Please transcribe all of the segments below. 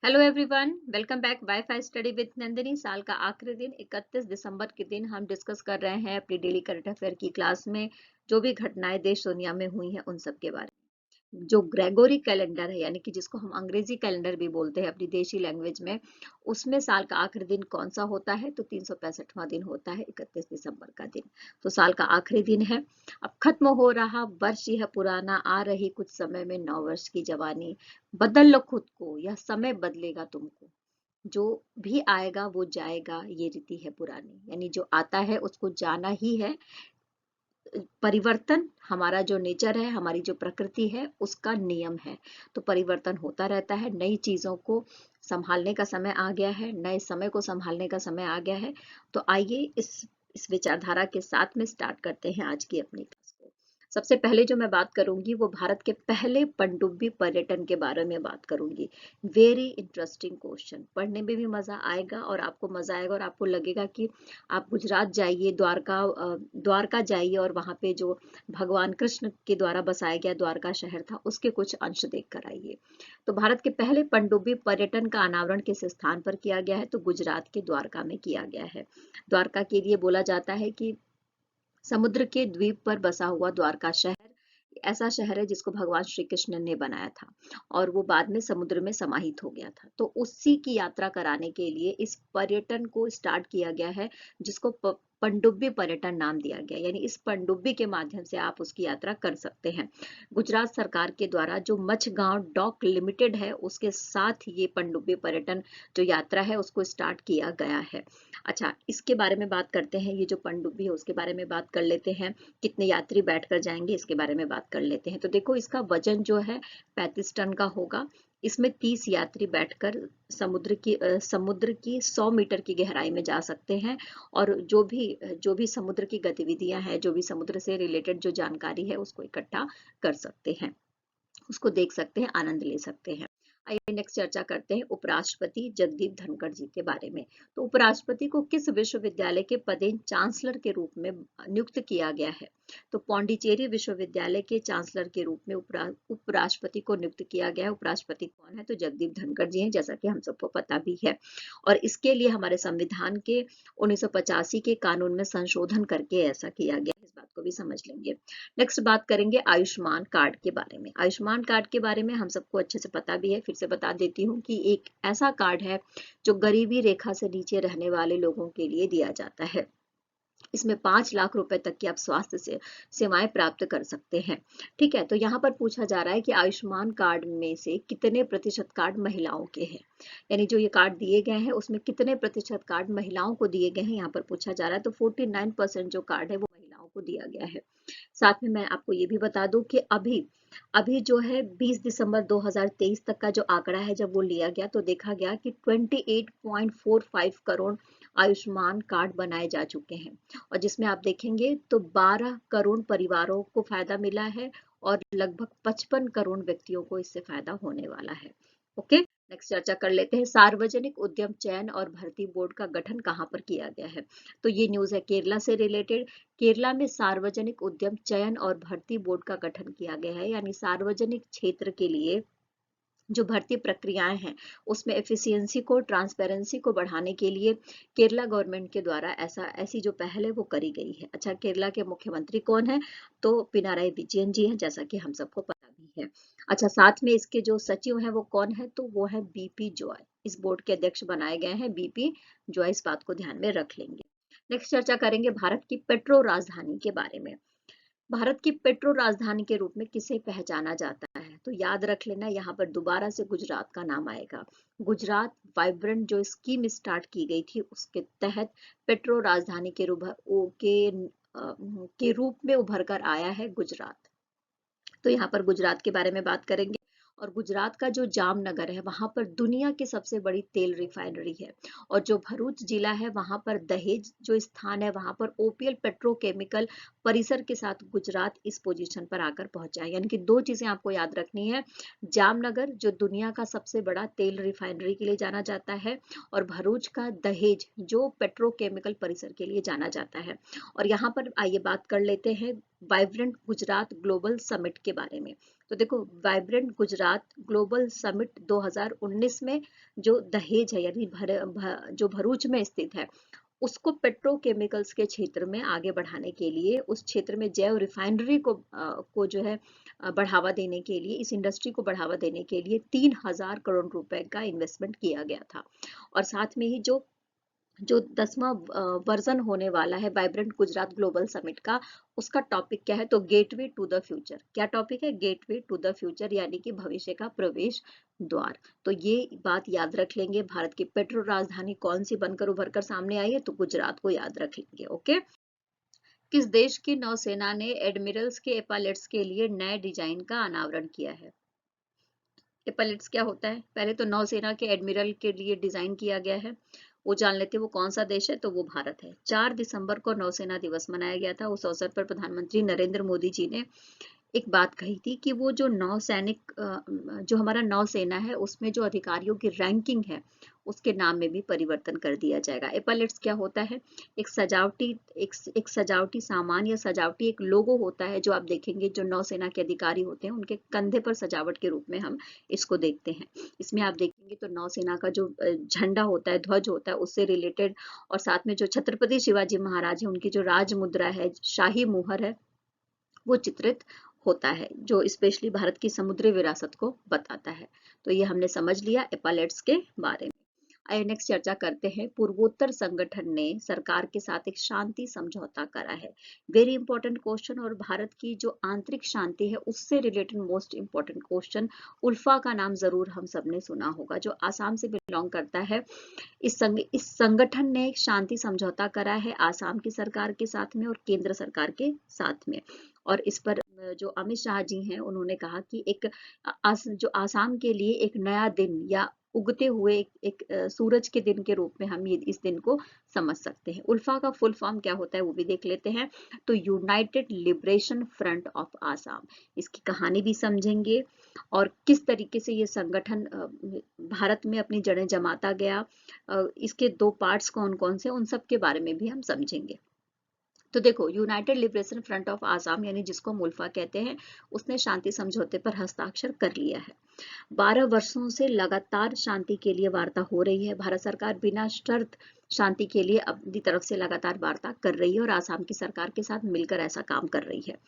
Hello everyone, welcome back wifi study with Nandini. साल का आखिरी दिन 31 दिसंबर के दिन हम डिस्कस कर रहे हैं अपनी डेली करंट अफेयर की क्लास में जो भी घटनाएं देश दुनिया में हुई हैं उन सब के बारे में। जो ग्रेगोरी कैलेंडर है यानी कि जिसको हम अंग्रेजी कैलेंडर भी बोलते हैं अपनी देशी लैंग्वेज में, उसमें साल का आखिरी दिन कौन सा होता है? तो 365वां दिन होता है 31 दिसंबर का दिन। तो साल का आखिरी दिन है। अब खत्म हो रहा वर्ष यह पुराना, आ रही कुछ समय में 9 वर्ष की जवानी। बदल लो खुद को, यह समय बदलेगा तुमको। जो भी आएगा वो जाएगा, ये रीति है पुरानी। यानी जो आता है उसको जाना ही है। परिवर्तन हमारा जो नेचर है, हमारी जो प्रकृति है, उसका नियम है। तो परिवर्तन होता रहता है। नई चीजों को संभालने का समय आ गया है, नए समय को संभालने का समय आ गया है। तो आइए इस विचारधारा के साथ में स्टार्ट करते हैं आज की अपनी क्लास को। सबसे पहले जो मैं बात करूंगी वो भारत के पहले पनडुब्बी पर्यटन के बारे में बात करूंगी। वेरी इंटरेस्टिंग क्वेश्चन, पढ़ने में भी मजा आएगा और आपको मजा आएगा और आपको लगेगा कि आप गुजरात जाइए, द्वारका जाइए और वहां पे जो भगवान कृष्ण के द्वारा बसाया गया द्वारका शहर था उसके कुछ अंश देख कर आइए। तो भारत के पहले पनडुब्बी पर्यटन का अनावरण किस स्थान पर किया गया है? तो गुजरात के द्वारका में किया गया है। द्वारका के लिए बोला जाता है कि समुद्र के द्वीप पर बसा हुआ द्वारका शहर ऐसा शहर है जिसको भगवान श्री कृष्ण ने बनाया था और वो बाद में समुद्र में समाहित हो गया था। तो उसी की यात्रा कराने के लिए इस पर्यटन को स्टार्ट किया गया है, जिसको पनडुब्बी पर्यटन नाम दिया गया। यानी इस पनडुब्बी के माध्यम से आप उसकी यात्रा कर सकते हैं। गुजरात सरकार के द्वारा जो मछगांव डॉक लिमिटेड है उसके साथ ये पनडुब्बी पर्यटन जो यात्रा है उसको स्टार्ट किया गया है। अच्छा, इसके बारे में बात करते हैं। ये जो पनडुब्बी है उसके बारे में बात कर लेते हैं। कितने यात्री बैठकर जाएंगे इसके बारे में बात कर लेते हैं। तो देखो, इसका वजन जो है 35 टन का होगा। इसमें 30 यात्री बैठकर समुद्र की 100 मीटर की गहराई में जा सकते हैं और जो भी समुद्र की गतिविधियां हैं, जो भी समुद्र से रिलेटेड जो जानकारी है उसको इकट्ठा कर सकते हैं, उसको देख सकते हैं, आनंद ले सकते हैं। आइए नेक्स्ट चर्चा करते हैं उपराष्ट्रपति जगदीप धनखड़ जी के बारे में। तो उपराष्ट्रपति को किस विश्वविद्यालय के पदेन चांसलर के रूप में नियुक्त किया गया है? तो पौंडीचेरी विश्वविद्यालय के चांसलर के रूप में उपराष्ट्रपति को नियुक्त किया गया है। उपराष्ट्रपति कौन है? तो जगदीप धनखड़ जी हैं, जैसा कि हम सबको पता भी है। और इसके लिए हमारे संविधान के 1985 के कानून में संशोधन करके ऐसा किया गया है। इस बात को भी समझ लेंगे। नेक्स्ट बात करेंगे आयुष्मान कार्ड के बारे में। आयुष्मान कार्ड के बारे में हम सबको अच्छे से पता भी है, फिर से बता देती हूँ कि एक ऐसा कार्ड है जो गरीबी रेखा से नीचे रहने वाले लोगों के लिए दिया जाता है। इसमें 5 लाख रुपए तक की आप स्वास्थ्य से सेवाएं प्राप्त कर सकते हैं। ठीक है, तो यहाँ पर पूछा जा रहा है कि आयुष्मान कार्ड में से कितने प्रतिशत कार्ड महिलाओं के हैं? यानी जो ये कार्ड दिए गए हैं उसमें कितने प्रतिशत कार्ड महिलाओं को दिए गए हैं, यहाँ पर पूछा जा रहा है। तो 49% जो कार्ड है वो महिलाओं को दिया गया है। साथ में मैं आपको ये भी बता दूं कि अभी अभी जो है 20 दिसंबर 2023 तक का जो आंकड़ा है, जब वो लिया गया तो देखा गया कि 28.45 करोड़ आयुष्मान कार्ड बनाए जा चुके हैं और जिसमें आप देखेंगे तो 12 करोड़ परिवारों को फायदा मिला है और लगभग 55 करोड़ व्यक्तियों को इससे फायदा होने वाला है। ओके, नेक्स्ट चर्चा कर लेते हैं। सार्वजनिक उद्यम चयन और भर्ती बोर्ड का गठन कहाँ पर किया गया है? तो ये न्यूज़ है केरला से रिलेटेड। केरला में सार्वजनिक उद्यम चयन और भर्ती बोर्ड का गठन किया गया है। यानी सार्वजनिक क्षेत्र के लिए जो भर्ती प्रक्रियाएं हैं उसमें एफिशिएंसी को, ट्रांसपेरेंसी को बढ़ाने के लिए केरला गवर्नमेंट के द्वारा ऐसी जो पहल है वो करी गई है। अच्छा, केरला के मुख्यमंत्री कौन है? तो पिनाराई विजयन जी हैं, जैसा कि हम सबको पता भी है। अच्छा, साथ में इसके जो सचिव हैं वो कौन है? तो वो है बीपी जॉय। इस बोर्ड के अध्यक्ष बनाए गए हैं बीपी जॉय। इस बात को ध्यान में रख लेंगे। नेक्स्ट चर्चा करेंगे भारत की पेट्रो राजधानी के बारे में। भारत की पेट्रो राजधानी के रूप में किसे पहचाना जाता है? तो याद रख लेना, यहाँ पर दोबारा से गुजरात का नाम आएगा। गुजरात वाइब्रेंट जो स्कीम स्टार्ट की गई थी उसके तहत पेट्रो राजधानी के रूप में उभर कर आया है गुजरात। तो यहाँ पर गुजरात के बारे में बात करेंगे। और गुजरात का जो जामनगर है वहां पर दुनिया की सबसे बड़ी तेल रिफाइनरी है। और जो भरूच जिला है वहां पर दहेज जो स्थान है वहां पर ओपीएल पेट्रोकेमिकल परिसर के साथ गुजरात इस पोजीशन पर आकर पहुंचा है। यानी कि दो चीजें आपको याद रखनी है। जामनगर जो दुनिया का सबसे बड़ा तेल रिफाइनरी के लिए जाना जाता है और भरूच का दहेज जो पेट्रोकेमिकल परिसर के लिए जाना जाता है। और यहाँ पर आइए बात कर लेते हैं वाइब्रेंट गुजरात ग्लोबल समिट के बारे में। तो देखो, वाइब्रेंट गुजरात ग्लोबल समिट 2019 में जो दहेज है, यानी जो भरूच में स्थित है, उसको पेट्रोकेमिकल्स के क्षेत्र में आगे बढ़ाने के लिए, उस क्षेत्र में जैव रिफाइनरी को जो है बढ़ावा देने के लिए, इस इंडस्ट्री को बढ़ावा देने के लिए 3,000 करोड़ रुपए का इन्वेस्टमेंट किया गया था। और साथ में ही जो जो 10वां वर्जन होने वाला है वाइब्रेंट गुजरात ग्लोबल समिट का, उसका टॉपिक क्या है, तो गेटवे टू द फ्यूचर। क्या टॉपिक है? गेटवे टू द फ्यूचर, यानी कि भविष्य का प्रवेश द्वार। तो ये बात याद रख लेंगे। भारत की पेट्रो राजधानी कौन सी बनकर उभर कर सामने आई है? तो गुजरात को याद रख लेंगे। ओके। किस देश की नौसेना ने एडमिरल्स के एपालेट्स के लिए नए डिजाइन का अनावरण किया है? एपालेट्स क्या होता है? पहले तो नौसेना के एडमिरल के लिए डिजाइन किया गया है, वो जान लेते हैं। वो कौन सा देश है? तो वो भारत है। 4 दिसंबर को नौसेना दिवस मनाया गया था। उस अवसर पर प्रधानमंत्री नरेंद्र मोदी जी ने एक बात कही थी कि वो जो नौसैनिक जो हमारा नौसेना है, उसमें जो अधिकारियों की रैंकिंग है, उसके नाम में भी परिवर्तन कर दिया जाएगा। एपालेट्स क्या होता है? एक सजावटी सामान या सजावटी एक लोगो होता है, जो आप देखेंगे जो नौसेना के अधिकारी होते हैं उनके कंधे पर सजावट के रूप में हम इसको देखते हैं। इसमें आप देखेंगे तो नौसेना का जो झंडा होता है, ध्वज होता है, उससे रिलेटेड, और साथ में जो छत्रपति शिवाजी महाराज है उनकी जो राज मुद्रा है, शाही मुहर है, वो चित्रित होता है, जो स्पेशली भारत की समुद्री विरासत को बताता है। तो ये हमने समझ लिया एपालेट्स के बारे में। आइए नेक्स्ट चर्चा करते हैं। पूर्वोत्तर संगठन ने सरकार के साथ एक शांति समझौता करा है। वेरी इंपॉर्टेंट क्वेश्चन, और भारत की जो आंतरिक शांति है उससे related most important question. ULFA का नाम जरूर हम सबने सुना होगा, जो आसाम से बिलोंग करता है। इस संगठन ने एक शांति समझौता करा है आसाम की सरकार के साथ में और केंद्र सरकार के साथ में। और इस पर जो अमित शाह जी हैं, उन्होंने कहा कि जो आसाम के लिए एक नया दिन, या उगते हुए एक सूरज के दिन के रूप में हम ये इस दिन को समझ सकते हैं। उल्फा का फुल फॉर्म क्या होता है वो भी देख लेते हैं। तो United liberation front of Assam, इसकी कहानी भी समझेंगे, और किस तरीके से ये संगठन भारत में अपनी जड़ें जमाता गया, इसके 2 पार्ट्स कौन कौन से, उन सब के बारे में भी हम समझेंगे। तो देखो, United liberation front of Assam, यानी जिसको हम उल्फा कहते हैं, उसने शांति समझौते पर हस्ताक्षर कर लिया है। 12 वर्षों से लगातार शांति के लिए वार्ता हो रही है। भारत सरकार बिना शर्त शांति के लिए अपनी तरफ से लगातार वार्ता कर रही है, और आसाम की सरकार के साथ मिलकर ऐसा काम कर रही है।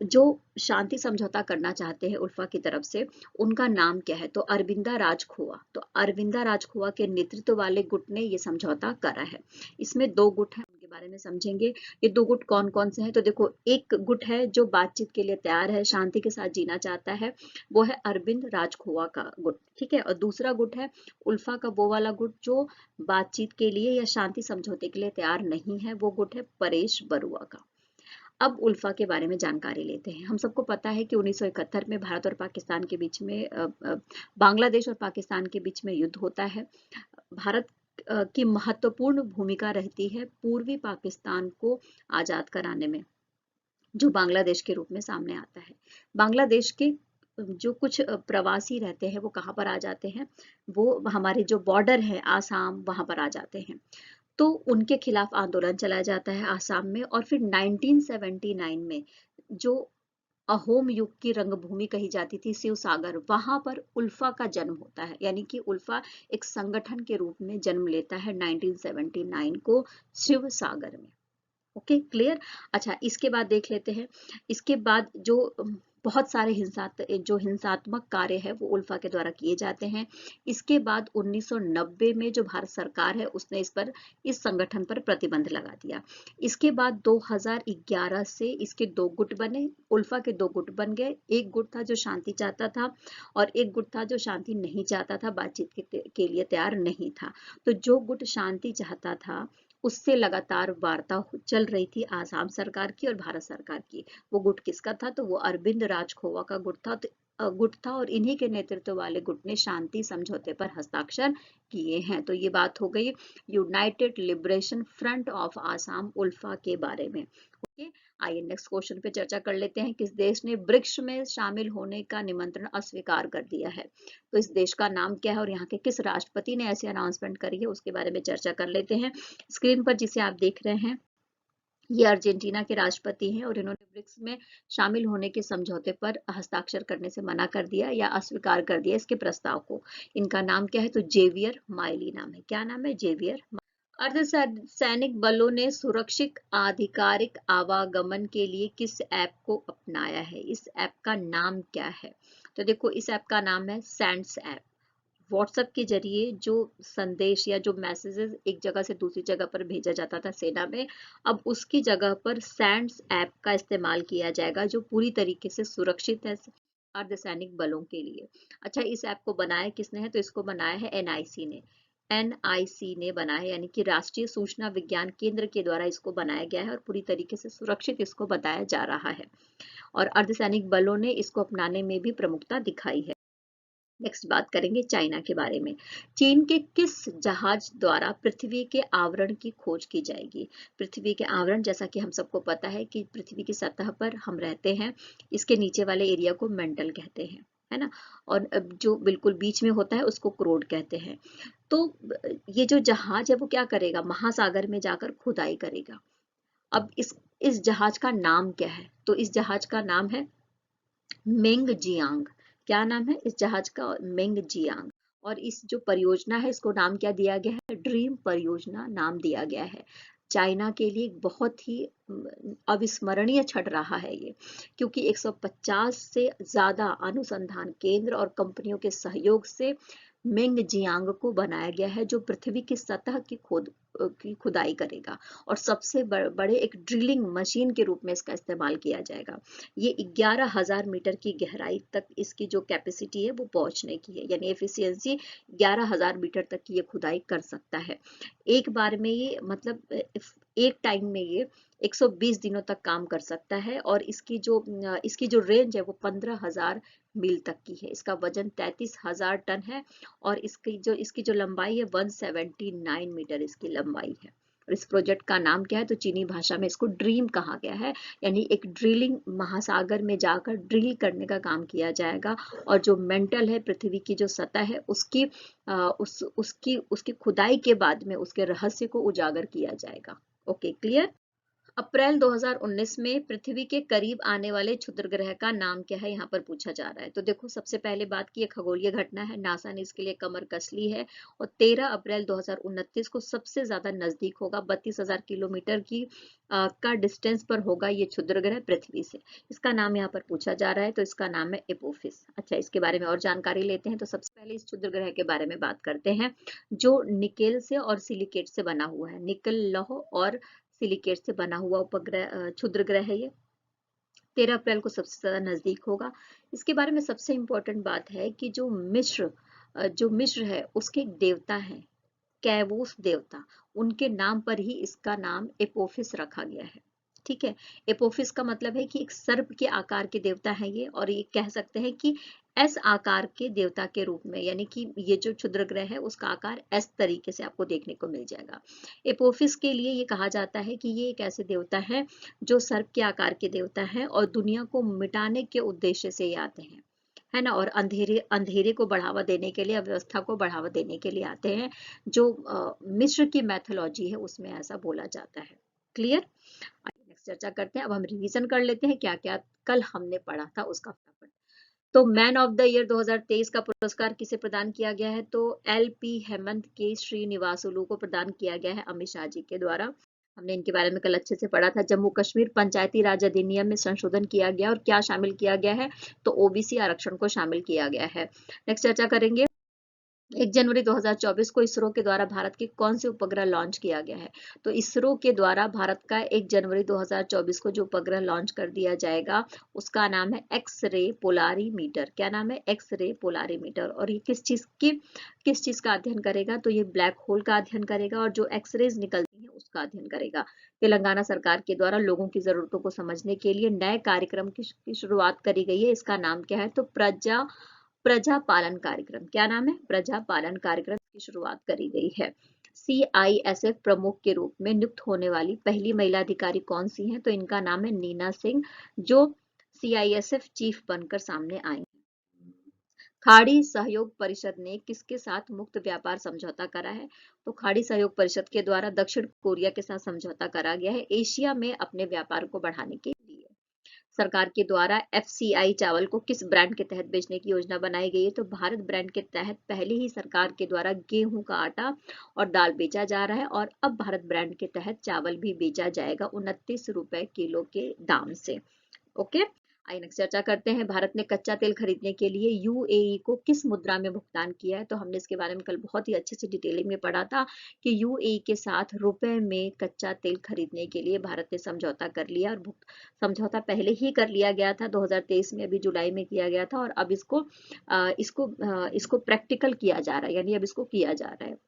जो शांति समझौता करना चाहते हैं उल्फा की तरफ से, उनका नाम क्या है? तो अरविंदा राजखोवा। तो अरविंदा राजखोवा के नेतृत्व वाले गुट ने ये समझौता करा है। इसमें 2 गुट हैं, उनके बारे में समझेंगे। ये 2 गुट कौन कौन से हैं? तो देखो, एक गुट है जो बातचीत के लिए तैयार है, शांति के साथ जीना चाहता है, वो है अरविंद राजखोवा का गुट, ठीक है। और दूसरा गुट है उल्फा का वो वाला गुट जो बातचीत के लिए या शांति समझौते के लिए तैयार नहीं है, वो गुट है परेश बरुआ का। अब उल्फा के बारे में जानकारी लेते हैं। हम सबको पता है कि 1971 में भारत और पाकिस्तान के बीच में बांग्लादेश और पाकिस्तान के बीच में युद्ध होता है। भारत की महत्वपूर्ण भूमिका रहती है पूर्वी पाकिस्तान को आजाद कराने में, जो बांग्लादेश के रूप में सामने आता है। बांग्लादेश के जो कुछ प्रवासी रहते हैं वो कहाँ पर आ जाते हैं? वो हमारे जो बॉर्डर है आसाम, वहां पर आ जाते हैं। तो उनके खिलाफ आंदोलन चलाया जाता है आसाम में, और फिर 1979 में जो अहोम युग की रंगभूमि कही जाती थी शिव सागर, वहां पर उल्फा का जन्म होता है। यानी कि उल्फा एक संगठन के रूप में जन्म लेता है 1979 को शिव सागर में। Okay, clear. अच्छा, इसके बाद देख लेते हैं। इसके बाद जो बहुत सारे हिंसात्मक कार्य है वो उल्फा के द्वारा किए जाते हैं। इसके बाद 1990 में जो भारत सरकार है उसने इस संगठन पर प्रतिबंध लगा दिया। इसके बाद 2011 से इसके 2 गुट बने, उल्फा के 2 गुट बन गए। एक गुट था जो शांति चाहता था, और एक गुट था जो शांति नहीं चाहता था, बातचीत के लिए तैयार नहीं था। तो जो गुट शांति चाहता था, उससे लगातार वार्ता चल रही थी आसाम सरकार की और भारत सरकार की। वो गुट किसका था? तो वो अरविंद राजखोवा का गुट था। गुट था, और इन्हीं के नेतृत्व वाले गुट ने शांति समझौते पर हस्ताक्षर किए हैं। तो ये बात हो गई united liberation front of Assam ULFA के बारे में। ओके, आइए नेक्स्ट क्वेश्चन पे चर्चा कर लेते हैं। किस देश ने ब्रिक्स में शामिल होने का निमंत्रण अस्वीकार कर दिया है? तो इस देश का नाम क्या है और यहाँ के किस राष्ट्रपति ने ऐसी अनाउंसमेंट करी है, उसके बारे में चर्चा कर लेते हैं। स्क्रीन पर जिसे आप देख रहे हैं, ये अर्जेंटीना के राष्ट्रपति हैं और इन्होंने ब्रिक्स में शामिल होने के समझौते पर हस्ताक्षर करने से मना कर दिया या अस्वीकार कर दिया इसके प्रस्ताव को। इनका नाम क्या है? तो जेवियर माइली नाम है। क्या नाम है? जेवियर। अर्धसैनिक बलों ने सुरक्षित आधिकारिक आवागमन के लिए किस ऐप को अपनाया है? इस ऐप का नाम क्या है? तो देखो, इस ऐप का नाम है सैंड्स ऐप। व्हाट्सएप के जरिए जो संदेश या जो मैसेजेस एक जगह से दूसरी जगह पर भेजा जाता था सेना में, अब उसकी जगह पर सैंड्स ऐप का इस्तेमाल किया जाएगा, जो पूरी तरीके से सुरक्षित है अर्धसैनिक बलों के लिए। अच्छा, इस ऐप को बनाया किसने है? तो इसको बनाया है एनआईसी ने। एनआईसी ने बनाया, यानी कि राष्ट्रीय सूचना विज्ञान केंद्र के द्वारा इसको बनाया गया है और पूरी तरीके से सुरक्षित इसको बताया जा रहा है और अर्धसैनिक बलों ने इसको अपनाने में भी प्रमुखता दिखाई है। नेक्स्ट बात करेंगे चाइना के बारे में। चीन के किस जहाज द्वारा पृथ्वी के आवरण की खोज की जाएगी? पृथ्वी के आवरण, जैसा कि हम सबको पता है कि पृथ्वी की सतह पर हम रहते हैं, इसके नीचे वाले एरिया को मेंटल कहते हैं, है ना, और जो बिल्कुल बीच में होता है उसको क्रोड कहते हैं। तो ये जो जहाज है वो क्या करेगा? महासागर में जाकर खुदाई करेगा। अब इस जहाज का नाम क्या है? तो इस जहाज का नाम है मेंग जियांग। क्या नाम है इस जहाज का? मेंग जियांग। और इस जो परियोजना है इसको नाम क्या दिया गया है? ड्रीम परियोजना नाम दिया गया है। चाइना के लिए एक बहुत ही अविस्मरणीय क्षण रहा है ये, क्योंकि 150 से ज्यादा अनुसंधान केंद्र और कंपनियों के सहयोग से मेंग जियांग को बनाया गया है, जो पृथ्वी की सतह की खुदाई करेगा और सबसे बड़े एक ड्रिलिंग मशीन के रूप में इसका इस्तेमाल किया जाएगा। ये 11,000 मीटर की गहराई तक इसकी जो कैपेसिटी है वो पहुंचने की है, यानी एफिशिएंसी 11,000 मीटर तक की ये खुदाई कर सकता है एक बार में। ये मतलब एक टाइम में ये 120 दिनों तक काम कर सकता है और इसकी जो रेंज है वो 15,000 मील तक की है। इसका वजन 33,000 टन है और इसकी जो लंबाई है 179 मीटर इसकी लंबाई है। और इस प्रोजेक्ट का नाम क्या है? तो चीनी भाषा में इसको ड्रीम कहा गया है, यानी एक ड्रिलिंग, महासागर में जाकर ड्रिल करने का काम किया जाएगा और जो मेंटल है, पृथ्वी की जो सतह है, उसकी खुदाई के बाद में उसके रहस्य को उजागर किया जाएगा। Okay, clear. अप्रैल 2019 में पृथ्वी के करीब आने वाले क्षुद्र ग्रह का नाम क्या है? यहाँ पर पूछा जा रहा है। तो देखो, सबसे पहले बात की, खगोलीय घटना है, नासा ने इसके लिए कमर कस ली है और 13 अप्रैल 2029 को सबसे ज्यादा नजदीक होगा, 32,000 किलोमीटर का डिस्टेंस पर होगा ये क्षुद्र ग्रह पृथ्वी से। इसका नाम यहाँ पर पूछा जा रहा है, तो इसका नाम है एपोफिस। अच्छा, इसके बारे में और जानकारी लेते हैं। तो सबसे पहले इस क्षुद्र ग्रह के बारे में बात करते हैं, जो निकेल से और सिलिकेट से बना हुआ है। निकल, लौह और सिलिकेट से बना हुआ उपग्रह, क्षुद्र ग्रह है ये। 13 अप्रैल को सबसे ज्यादा नजदीक होगा। इसके बारे में सबसे इंपॉर्टेंट बात है कि जो मिस्र है उसके एक देवता है, कैवोस देवता, उनके नाम पर ही इसका नाम एपोफिस रखा गया है। ठीक है, एपोफिस का मतलब है कि एक सर्प के आकार के देवता है ये, और ये कह सकते हैं कि एस आकार के देवता के रूप में, यानी कि ये जो क्षुद्र ग्रह है उसका आकार एस तरीके से आपको देखने को मिल जाएगा। एपोफिस के लिए ये कहा जाता है कि ये एक ऐसे देवता है जो सर्प के आकार के देवता है और दुनिया को मिटाने के उद्देश्य से ये आते हैं, है ना, और अंधेरे को बढ़ावा देने के लिए, अव्यवस्था को बढ़ावा देने के लिए आते हैं, जो मिस्र की मैथोलॉजी है उसमें ऐसा बोला जाता है। क्लियर। नेक्स्ट चर्चा करते हैं। अब हम रिवीजन कर लेते हैं क्या क्या कल हमने पढ़ा था उसका फटाफट। तो मैन ऑफ द ईयर 2023 का पुरस्कार किसे प्रदान किया गया है? तो LP हेमंत के श्रीनिवासुलु को प्रदान किया गया है अमित शाह जी के द्वारा। हमने इनके बारे में कल अच्छे से पढ़ा था। जम्मू कश्मीर पंचायती राज अधिनियम में संशोधन किया गया और क्या शामिल किया गया है? तो OBC आरक्षण को शामिल किया गया है। नेक्स्ट चर्चा करेंगे, 1 जनवरी 2024 को इसरो के द्वारा भारत के कौन से उपग्रह लॉन्च किया गया है? तो इसरो के द्वारा भारत का 1 जनवरी 2024 को जो उपग्रह लॉन्च कर दिया जाएगा उसका नाम है एक्स-रे पोलारीमीटर। क्या नाम है? X-ray polarimeter. और ये किस चीज का अध्ययन करेगा? तो ये ब्लैक होल का अध्ययन करेगा और जो एक्सरेज निकलती है उसका अध्ययन करेगा। तेलंगाना सरकार के द्वारा लोगों की जरूरतों को समझने के लिए नए कार्यक्रम की शुरुआत करी गई है। इसका नाम क्या है? तो प्रजा पालन कार्यक्रम। क्या नाम है? प्रजा पालन कार्यक्रम की शुरुआत करी गई है। CISF प्रमुख के रूप में नियुक्त होने वाली पहली महिला अधिकारी कौन सी हैं? तो इनका नाम है नीना सिंह, जो CISF चीफ बनकर सामने आई। खाड़ी सहयोग परिषद ने किसके साथ मुक्त व्यापार समझौता करा है? तो खाड़ी सहयोग परिषद के द्वारा दक्षिण कोरिया के साथ समझौता करा गया है एशिया में अपने व्यापार को बढ़ाने के लिए। सरकार के द्वारा एफसीआई चावल को किस ब्रांड के तहत बेचने की योजना बनाई गई है? तो भारत ब्रांड के तहत पहले ही सरकार के द्वारा गेहूं का आटा और दाल बेचा जा रहा है और अब भारत ब्रांड के तहत चावल भी बेचा जाएगा 29 रुपए किलो के दाम से। ओके, आइए नेक्स्ट चर्चा करते हैं। भारत ने कच्चा तेल खरीदने के लिए यूएई को किस मुद्रा में भुगतान किया है? तो हमने इसके बारे में कल बहुत ही अच्छे से डिटेलिंग में पढ़ा था कि यूएई के साथ रुपए में कच्चा तेल खरीदने के लिए भारत ने समझौता कर लिया और समझौता पहले ही कर लिया गया था 2023 में, अभी जुलाई में किया गया था और अब इसको प्रैक्टिकल किया जा रहा है, यानी अब इसको किया जा रहा है।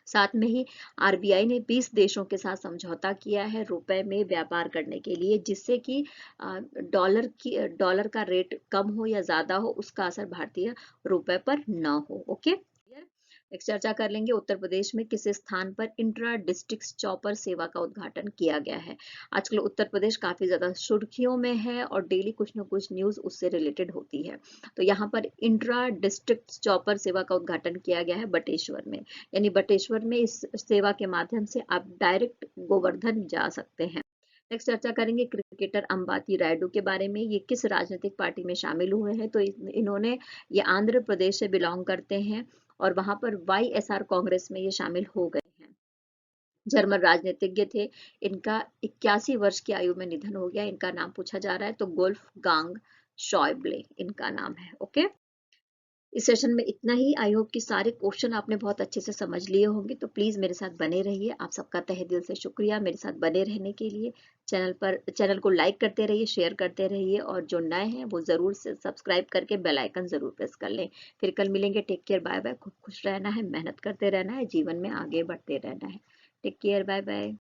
साथ में ही आरबीआई ने 20 देशों के साथ समझौता किया है रुपए में व्यापार करने के लिए, जिससे कि डॉलर का रेट कम हो या ज्यादा हो उसका असर भारतीय रुपए पर न हो। ओके, नेक्स्ट चर्चा कर लेंगे। उत्तर प्रदेश में किस स्थान पर इंट्रा डिस्ट्रिक्ट चॉपर सेवा का उद्घाटन किया गया है? आजकल उत्तर प्रदेश काफी ज्यादा सुर्खियों में है और डेली कुछ न कुछ न्यूज उससे रिलेटेड होती है। तो यहाँ पर इंट्रा डिस्ट्रिक्ट चॉपर सेवा का उद्घाटन किया गया है बटेश्वर में, यानी बटेश्वर में इस सेवा के माध्यम से आप डायरेक्ट गोवर्धन जा सकते हैं। नेक्स्ट चर्चा करेंगे क्रिकेटर अंबाती रायडू के बारे में। ये किस राजनीतिक पार्टी में शामिल हुए हैं? तो इन्होंने ये आंध्र प्रदेश से बिलोंग करते हैं और वहां पर वाईएसआर कांग्रेस में ये शामिल हो गए हैं। जर्मन राजनीतिज्ञ थे। इनका 81 वर्ष की आयु में निधन हो गया। इनका नाम पूछा जा रहा है तो गोल्फगांग शॉयब्ले इनका नाम है। ओके, इस सेशन में इतना ही। आई होप कि सारे क्वेश्चन आपने बहुत अच्छे से समझ लिए होंगे। तो प्लीज मेरे साथ बने रहिए। आप सबका तहे दिल से शुक्रिया मेरे साथ बने रहने के लिए। चैनल को लाइक करते रहिए, शेयर करते रहिए और जो नए हैं वो जरूर से सब्सक्राइब करके बेल आइकन जरूर प्रेस कर लें। फिर कल मिलेंगे। Take care, bye bye. खूब खुश रहना है, मेहनत करते रहना है, जीवन में आगे बढ़ते रहना है। Take care, bye bye.